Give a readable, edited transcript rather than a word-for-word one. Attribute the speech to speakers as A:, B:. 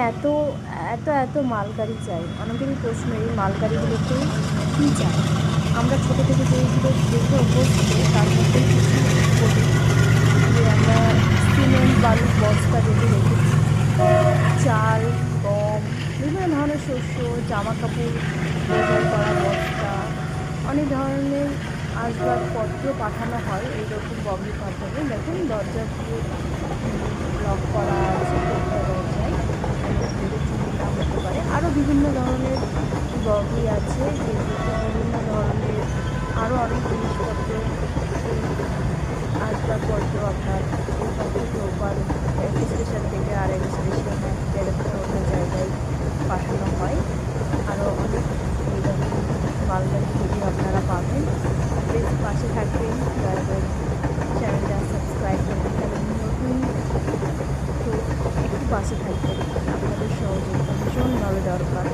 A: এত এত এত মালগাড়ি চাই? অনেকেরই প্রশ্ন, এই মালগাড়িগুলোতে কী চাই? আমরা ছোটো থেকে যেইগুলো দেখে অভ্যস্ত তার মধ্যেই কিছু বলি। যে আমরা সিমেন্ট বালুর বস্তা বেঁধে রেখেছি, চাল, গম, বিভিন্ন ধরনের শস্য, জামা কাপড় বোঝাই করা বস্তা, অনেক ধরনের আসবাবপত্র পাঠানো হয় এইরকম বগির মাধ্যমে। দেখুন দরজা দিয়ে লক করা আছে প্রতিটা দরজায়, যাতে ভেবে চুরি না হতে পারে। আরও বিভিন্ন ধরনের বগি আছে যেগুলোতে বিভিন্ন ধরনের আরও অনেক জিনিসপত্র, এই আসবাবপত্র আপনার এখান থেকে ওপার এক স্টেশন থেকে আরেক স্টেশন, এক জায়গা থেকে অন্য জায়গায় পাঠানো হয়। আরও অনেক এইরকম মালগাড়ি যদি আপনারা পাবেন, প্লিজ পাশে থাকবেন, দয়া করে চ্যানেলটা সাবস্ক্রাইব করবেন। কারণ নতুন তো একটু পাশে থাকবেন, আপনাদের সহযোগিতা ভীষণভাবে দরকার।